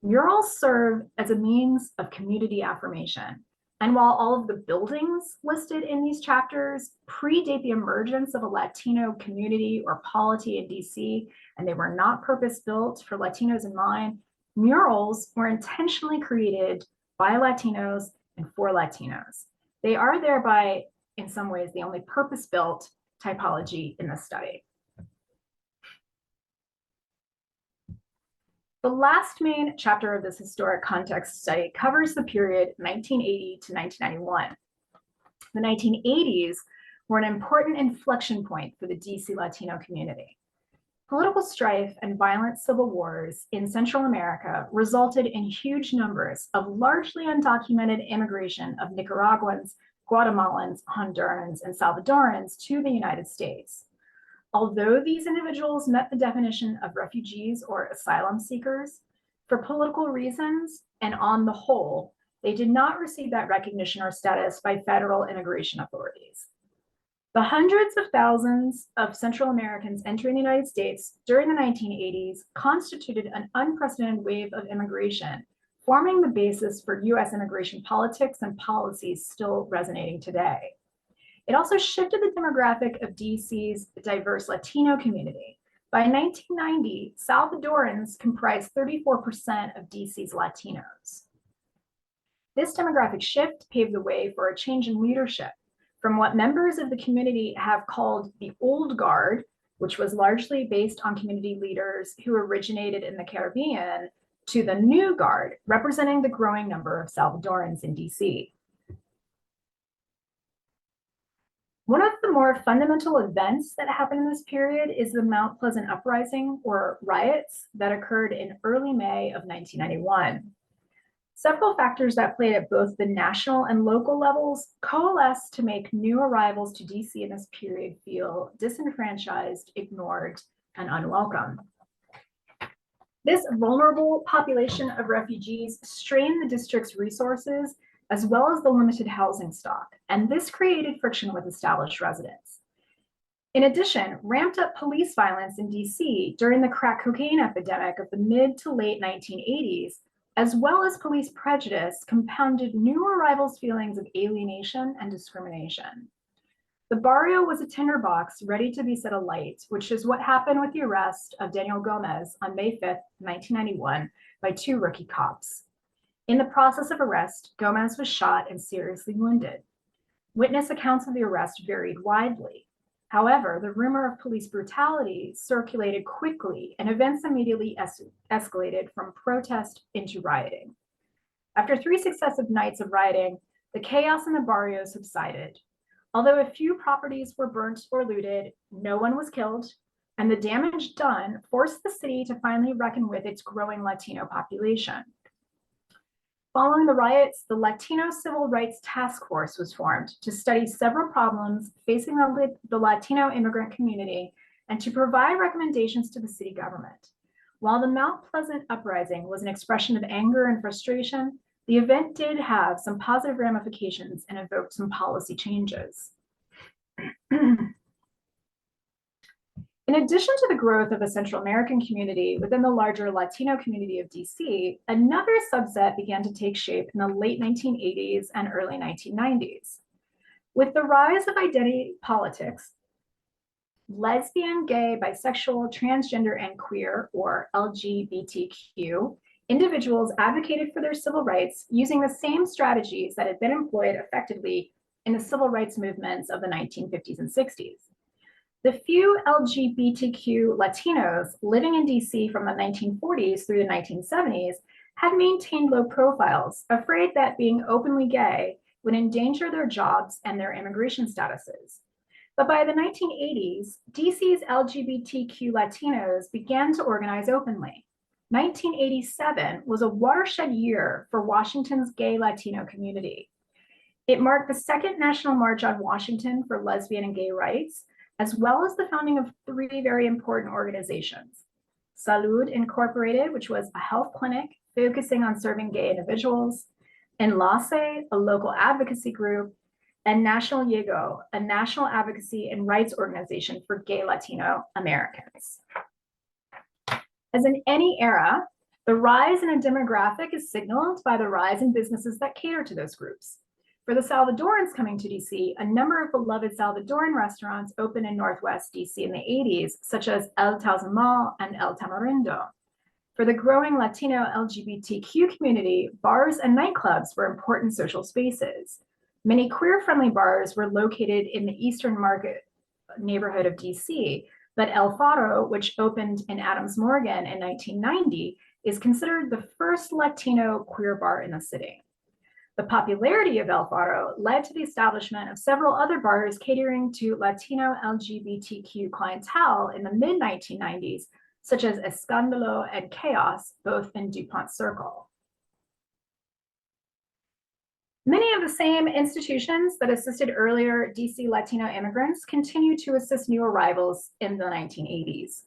Murals serve as a means of community affirmation. And while all of the buildings listed in these chapters predate the emergence of a Latino community or polity in DC, and they were not purpose-built for Latinos in mind, murals were intentionally created by Latinos and for Latinos. They are thereby, in some ways, the only purpose-built typology in this study. The last main chapter of this historic context study covers the period 1980 to 1991. The 1980s were an important inflection point for the DC Latino community. Political strife and violent civil wars in Central America resulted in huge numbers of largely undocumented immigration of Nicaraguans, Guatemalans, Hondurans, and Salvadorans to the United States. Although these individuals met the definition of refugees or asylum seekers, for political reasons and on the whole, they did not receive that recognition or status by federal immigration authorities. The hundreds of thousands of Central Americans entering the United States during the 1980s constituted an unprecedented wave of immigration, forming the basis for US immigration politics and policies still resonating today. It also shifted the demographic of DC's diverse Latino community. By 1990, Salvadorans comprised 34% of DC's Latinos. This demographic shift paved the way for a change in leadership from what members of the community have called the old guard, which was largely based on community leaders who originated in the Caribbean, to the new guard, representing the growing number of Salvadorans in DC. One of the more fundamental events that happened in this period is the Mount Pleasant Uprising, or riots, that occurred in early May of 1991. Several factors that played at both the national and local levels coalesced to make new arrivals to DC in this period feel disenfranchised, ignored, and unwelcome. This vulnerable population of refugees strained the district's resources as well as the limited housing stock, and this created friction with established residents. In addition, ramped up police violence in DC during the crack cocaine epidemic of the mid to late 1980s, as well as police prejudice, compounded new arrivals' feelings of alienation and discrimination. The barrio was a tinderbox ready to be set alight, which is what happened with the arrest of Daniel Gomez on May 5th, 1991, by two rookie cops. In the process of arrest, Gomez was shot and seriously wounded. Witness accounts of the arrest varied widely. However, the rumor of police brutality circulated quickly, and events immediately escalated from protest into rioting. After 3 successive nights of rioting, the chaos in the barrio subsided. Although a few properties were burnt or looted, no one was killed, and the damage done forced the city to finally reckon with its growing Latino population. Following the riots, the Latino Civil Rights Task Force was formed to study several problems facing the Latino immigrant community and to provide recommendations to the city government. While the Mount Pleasant Uprising was an expression of anger and frustration, the event did have some positive ramifications and evoked some policy changes. In addition to the growth of the Central American community within the larger Latino community of DC, another subset began to take shape in the late 1980s and early 1990s. With the rise of identity politics, lesbian, gay, bisexual, transgender, and queer, or LGBTQ, individuals advocated for their civil rights using the same strategies that had been employed effectively in the civil rights movements of the 1950s and 60s. The few LGBTQ Latinos living in DC from the 1940s through the 1970s had maintained low profiles, afraid that being openly gay would endanger their jobs and their immigration statuses. But by the 1980s, DC's LGBTQ Latinos began to organize openly. 1987 was a watershed year for Washington's gay Latino community. It marked the second National March on Washington for lesbian and gay rights, as well as the founding of 3 very important organizations. Salud Incorporated, which was a health clinic focusing on serving gay individuals, Enlace, a local advocacy group, and National Llego, a national advocacy and rights organization for gay Latino Americans. As in any era, the rise in a demographic is signaled by the rise in businesses that cater to those groups. For the Salvadorans coming to DC, a number of beloved Salvadoran restaurants opened in Northwest DC in the 80s, such as El Tazamal and El Tamarindo. For the growing Latino LGBTQ community, bars and nightclubs were important social spaces. Many queer-friendly bars were located in the Eastern Market neighborhood of DC, but El Faro, which opened in Adams Morgan in 1990, is considered the first Latino queer bar in the city. The popularity of El Faro led to the establishment of several other bars catering to Latino LGBTQ clientele in the mid-1990s, such as Escándalo and Chaos, both in DuPont Circle. Many of the same institutions that assisted earlier DC Latino immigrants continue to assist new arrivals in the 1980s.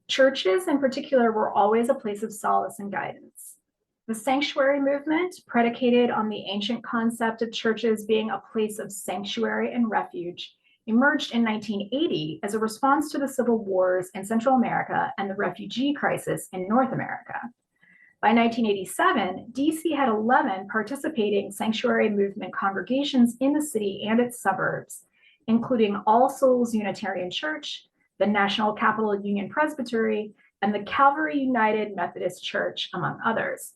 Churches in particular were always a place of solace and guidance. The sanctuary movement, predicated on the ancient concept of churches being a place of sanctuary and refuge, emerged in 1980 as a response to the civil wars in Central America and the refugee crisis in North America. By 1987, DC had 11 participating sanctuary movement congregations in the city and its suburbs, including All Souls Unitarian Church, the National Capital Union Presbytery, and the Calvary United Methodist Church, among others.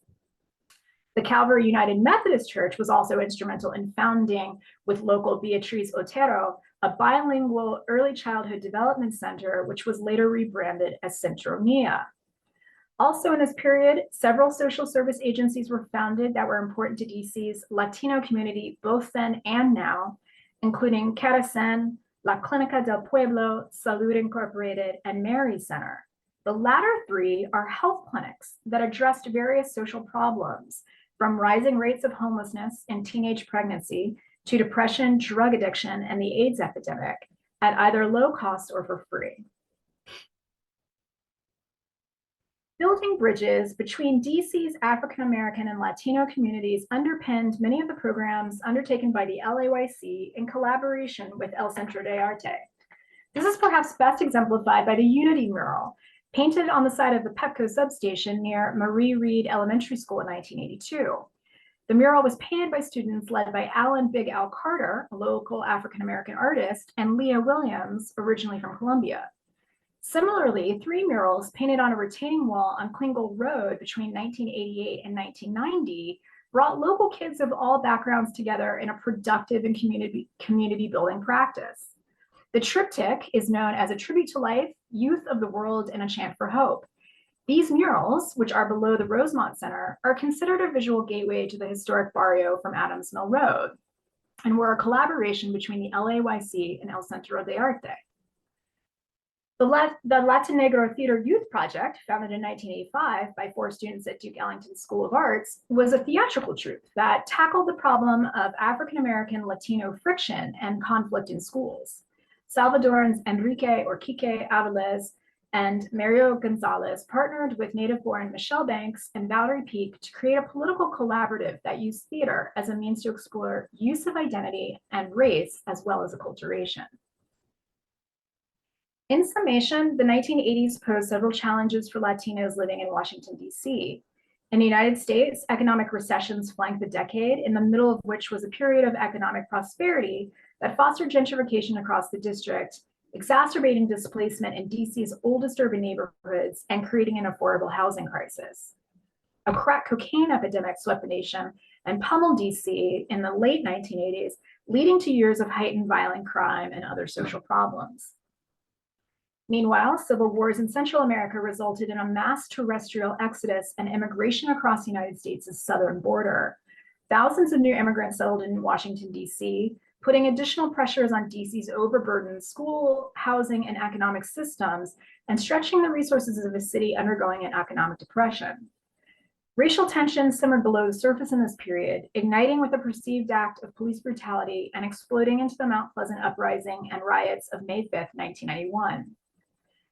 The Calvary United Methodist Church was also instrumental in founding, with local Beatriz Otero, a bilingual early childhood development center, which was later rebranded as Centro Mia. Also in this period, several social service agencies were founded that were important to DC's Latino community, both then and now, including Caracen, La Clínica del Pueblo, Salud Incorporated, and Mary Center. The latter three are health clinics that addressed various social problems, from rising rates of homelessness and teenage pregnancy to depression, drug addiction, and the AIDS epidemic, at either low cost or for free. Building bridges between DC's African American and Latino communities underpinned many of the programs undertaken by the LAYC in collaboration with El Centro de Arte. This is perhaps best exemplified by the Unity mural, painted on the side of the Pepco substation near Marie Reed Elementary School in 1982. The mural was painted by students led by Alan Big Al Carter, a local African American artist, and Leah Williams, originally from Columbia. Similarly, 3 murals painted on a retaining wall on Klingle Road between 1988 and 1990 brought local kids of all backgrounds together in a productive and community building practice. The triptych is known as A Tribute to Life, Youth of the World, and A Chant for Hope. These murals, which are below the Rosemont Center, are considered a visual gateway to the historic barrio from Adams Mill Road, and were a collaboration between the LAYC and El Centro de Arte. The Latinegro Theater Youth Project, founded in 1985 by 4 students at Duke Ellington School of Arts, was a theatrical troupe that tackled the problem of African American Latino friction and conflict in schools. Salvadorans Enrique or Kike Aviles and Mario Gonzalez partnered with native-born Michelle Banks and Valerie Peak to create a political collaborative that used theater as a means to explore use of identity and race, as well as acculturation. In summation, the 1980s posed several challenges for Latinos living in Washington, D.C. In the United States, economic recessions flanked the decade, in the middle of which was a period of economic prosperity that fostered gentrification across the district, exacerbating displacement in DC's oldest urban neighborhoods and creating an affordable housing crisis. A crack cocaine epidemic swept the nation and pummeled DC in the late 1980s, leading to years of heightened violent crime and other social problems. Meanwhile, civil wars in Central America resulted in a mass terrestrial exodus and immigration across the United States' southern border. Thousands of new immigrants settled in Washington, D.C., putting additional pressures on DC's overburdened school, housing, and economic systems, and stretching the resources of a city undergoing an economic depression. Racial tensions simmered below the surface in this period, igniting with a perceived act of police brutality and exploding into the Mount Pleasant uprising and riots of May 5, 1991.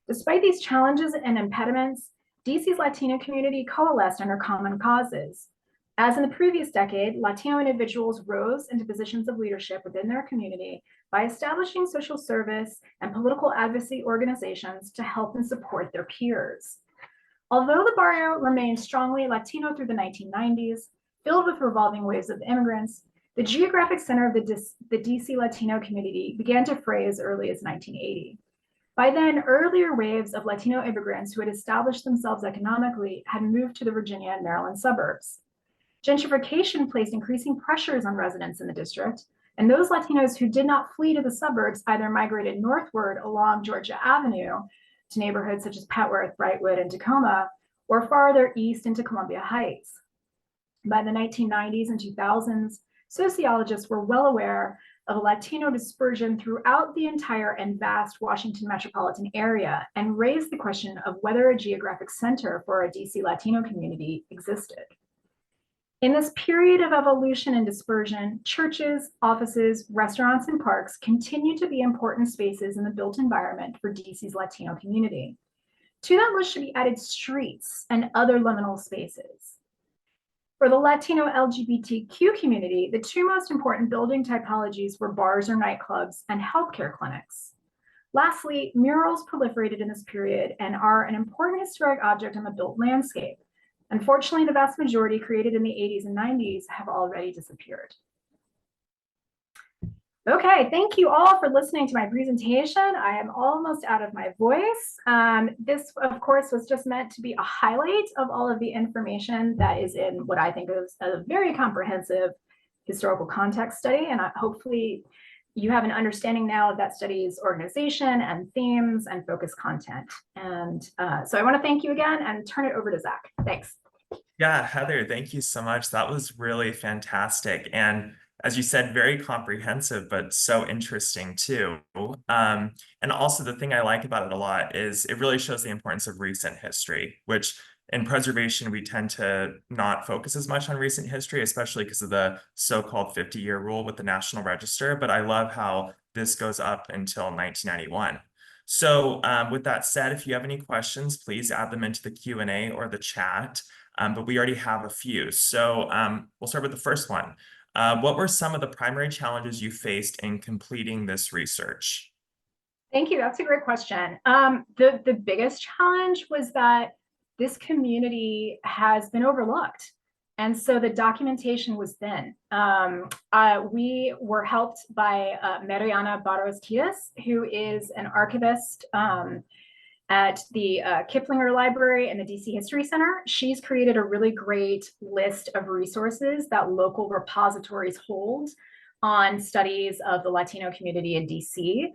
Despite these challenges and impediments, DC's Latino community coalesced under common causes. As in the previous decade, Latino individuals rose into positions of leadership within their community by establishing social service and political advocacy organizations to help and support their peers. Although the barrio remained strongly Latino through the 1990s, filled with revolving waves of immigrants, the geographic center of the DC Latino community began to fray as early as 1980. By then, earlier waves of Latino immigrants who had established themselves economically had moved to the Virginia and Maryland suburbs. Gentrification placed increasing pressures on residents in the district, and those Latinos who did not flee to the suburbs either migrated northward along Georgia Avenue to neighborhoods such as Petworth, Brightwood, and Tacoma, or farther east into Columbia Heights. By the 1990s and 2000s, sociologists were well aware of a Latino dispersion throughout the entire and vast Washington metropolitan area and raised the question of whether a geographic center for a DC Latino community existed. In this period of evolution and dispersion, churches, offices, restaurants, and parks continue to be important spaces in the built environment for DC's Latino community. To that list should be added streets and other liminal spaces. For the Latino LGBTQ community, the 2 most important building typologies were bars or nightclubs and healthcare clinics. Lastly, murals proliferated in this period and are an important historic object on the built landscape. Unfortunately, the vast majority created in the 80s and 90s have already disappeared. Okay, thank you all for listening to my presentation. I am almost out of my voice. This, of course, was just meant to be a highlight of all of the information that is in what I think is a very comprehensive historical context study. And hopefully you have an understanding now of that study's organization and themes and focus content. And so I want to thank you again and turn it over to Zach. Thanks. Yeah, Heather, thank you so much. That was really fantastic. And as you said, very comprehensive, but so interesting too. And also the thing I like about it a lot is it really shows the importance of recent history, which in preservation, we tend to not focus as much on recent history, especially because of the so-called 50-year rule with the National Register. But I love how this goes up until 1991. So with that said, if you have any questions, please add them into the Q&A or the chat. But we already have a few. So we'll start with the first one. What were some of the primary challenges you faced in completing this research? Thank you. That's a great question. The biggest challenge was that this community has been overlooked. And so the documentation was thin. We were helped by Mariana Barros Tias, who is an archivist at the Kiplinger Library and the DC History Center. She's created a really great list of resources that local repositories hold on studies of the Latino community in DC.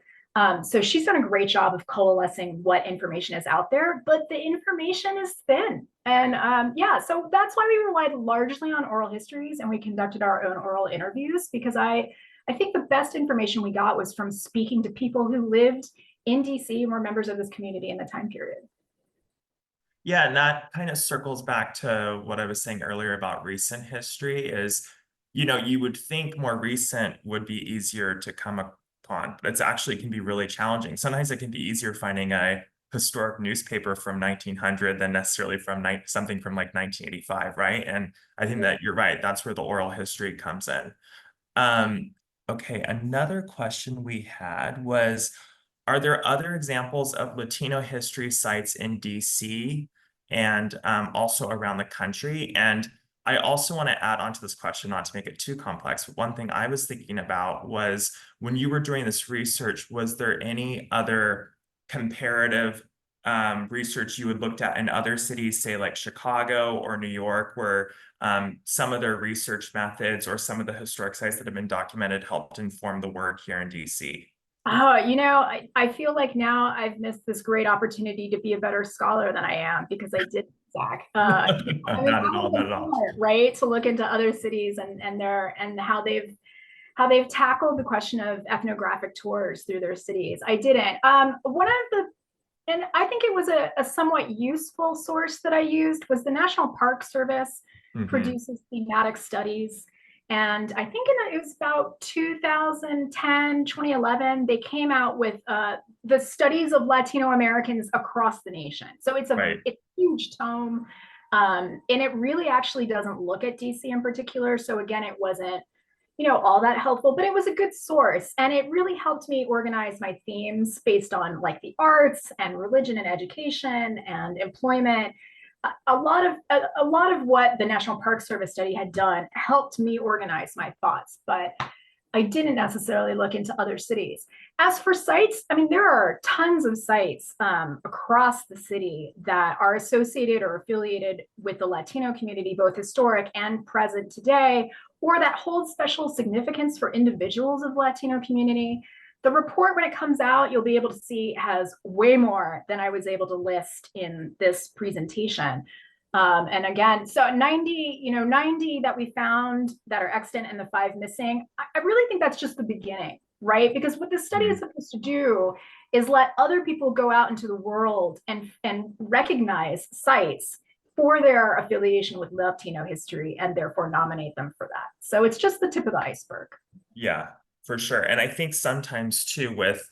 So she's done a great job of coalescing what information is out there, but the information is thin. And yeah, so that's why we relied largely on oral histories and we conducted our own oral interviews, because I think the best information we got was from speaking to people who lived in DC and were members of this community in the time period. Yeah, and that kind of circles back to what I was saying earlier about recent history is, you would think more recent would be easier to come upon, but it's actually can be really challenging. Sometimes it can be easier finding a historic newspaper from 1900 than necessarily from something from like 1985, right? And I think that you're right. That's where the oral history comes in. Okay, another question we had was, are there other examples of Latino history sites in DC and also around the country? And I also want to add on to this question, not to make it too complex, but one thing I was thinking about was when you were doing this research, was there any other comparative research you had looked at in other cities, say like Chicago or New York, where some of their research methods or some of the historic sites that have been documented helped inform the work here in DC? Oh, I feel like now I've missed this great opportunity to be a better scholar than I am because I did, Zach. I mean, Not at all, not at all. right? To look into other cities and how they've tackled the question of ethnographic tours through their cities. I didn't. And I think it was a somewhat useful source that I used was the National Park Service produces thematic studies. And I think it was about 2010, 2011, they came out with the studies of Latino Americans across the nation. So it's a huge tome. And it really actually doesn't look at DC in particular. So again, it wasn't, all that helpful, but it was a good source. And it really helped me organize my themes based on like the arts and religion and education and employment. A lot of what the National Park Service study had done helped me organize my thoughts, but I didn't necessarily look into other cities. As for sites, I mean, there are tons of sites across the city that are associated or affiliated with the Latino community, both historic and present today, or that hold special significance for individuals of Latino community. The report, when it comes out, you'll be able to see has way more than I was able to list in this presentation. And again, so 90 that we found that are extant and the 5 missing, I really think that's just the beginning, right? Because what this study is supposed to do is let other people go out into the world and recognize sites for their affiliation with Latino history and therefore nominate them for that. So it's just the tip of the iceberg. Yeah, for sure. And I think sometimes too with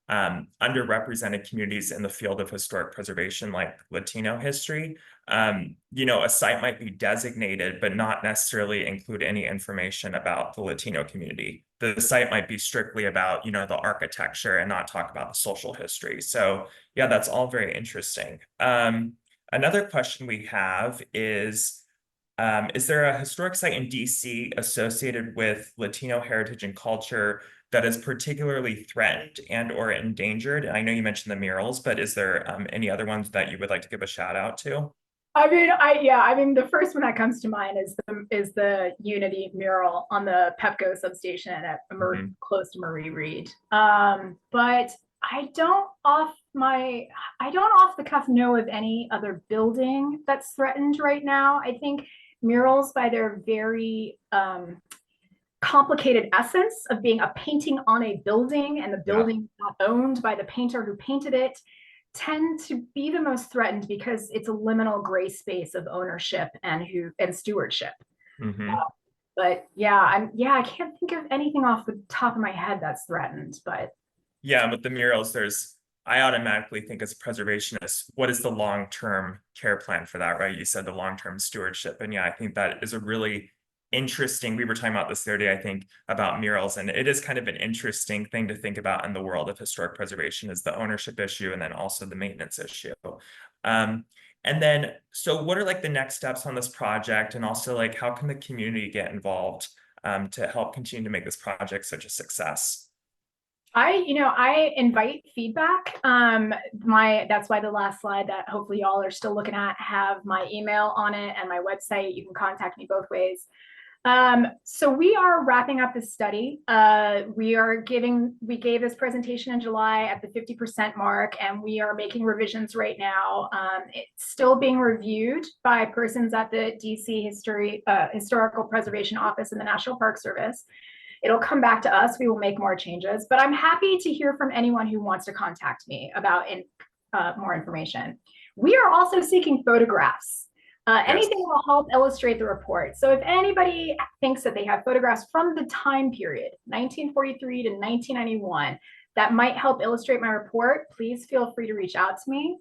underrepresented communities in the field of historic preservation, like Latino history, a site might be designated, but not necessarily include any information about the Latino community. The site might be strictly about, the architecture and not talk about the social history. So yeah, that's all very interesting. Another question we have is, Is there a historic site in DC associated with Latino heritage and culture that is particularly threatened and or endangered? And I know you mentioned the murals, but is there any other ones that you would like to give a shout out to? I mean, the first one that comes to mind is the Unity mural on the Pepco substation at close to Marie Reed. But I don't off the cuff know of any other building that's threatened right now. I think murals, by their very complicated essence of being a painting on a building and the building not owned by the painter who painted it, tend to be the most threatened because it's a liminal gray space of ownership and stewardship. But I can't think of anything off the top of my head that's threatened. But yeah, with the murals, I automatically think as a preservationist, what is the long-term care plan for that, right? You said the long-term stewardship, and yeah, I think that is a really interesting. We were talking about this the other day, I think, about murals, and it is kind of an interesting thing to think about in the world of historic preservation, is the ownership issue and then also the maintenance issue. And then, so what are like the next steps on this project, and also like how can the community get involved to help continue to make this project such a success? I invite feedback. That's why the last slide that hopefully y'all are still looking at have my email on it and my website. You can contact me both ways. So we are wrapping up this study. We gave this presentation in July at the 50% mark, and we are making revisions right now. It's still being reviewed by persons at the DC Historical Preservation Office in the National Park Service. It'll come back to us. We will make more changes, but I'm happy to hear from anyone who wants to contact me about more information. We are also seeking photographs. Anything will help illustrate the report. So if anybody thinks that they have photographs from the time period, 1943 to 1991, that might help illustrate my report, please feel free to reach out to me.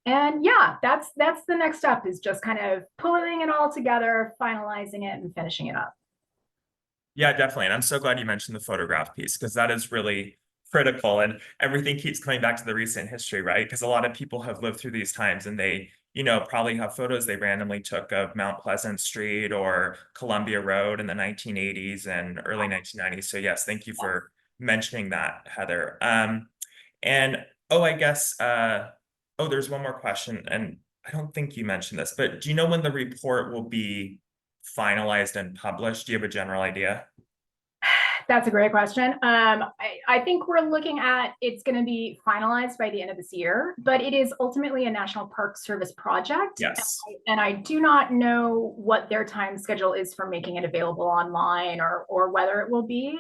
And yeah, that's the next step, is just kind of pulling it all together, finalizing it, and finishing it up. Yeah, definitely. And I'm so glad you mentioned the photograph piece, because that is really critical, and everything keeps coming back to the recent history, right? Because a lot of people have lived through these times, and they, probably have photos they randomly took of Mount Pleasant Street or Columbia Road in the 1980s and early 1990s. So yes, thank you for mentioning that, Heather. And I guess, there's one more question, and I don't think you mentioned this, but do you know when the report will be finalized and published? Do you have a general idea? That's a great question. I think we're looking at it's going to be finalized by the end of this year, but it is ultimately a National Park Service project. Yes. And I do not know what their time schedule is for making it available online or whether it will be.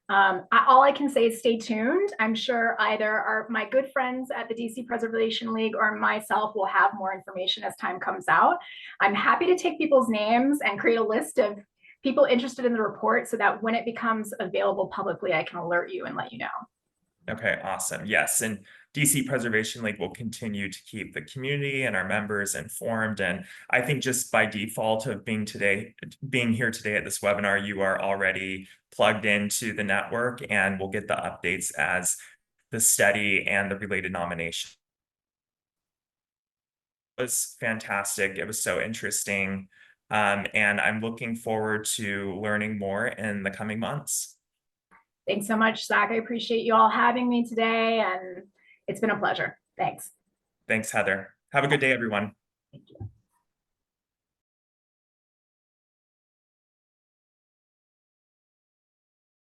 All I can say is stay tuned. I'm sure either my good friends at the DC Preservation League or myself will have more information as time comes out. I'm happy to take people's names and create a list of people interested in the report so that when it becomes available publicly, I can alert you and let you know. Okay, awesome. Yes, and DC Preservation League will continue to keep the community and our members informed. And I think just by default of being here today at this webinar, you are already plugged into the network, and we'll get the updates as the study and the related nomination. It was fantastic. It was so interesting. And I'm looking forward to learning more in the coming months. Thanks so much, Zach. I appreciate you all having me today, and it's been a pleasure. Thanks. Thanks, Heather. Have a good day, everyone. Thank you.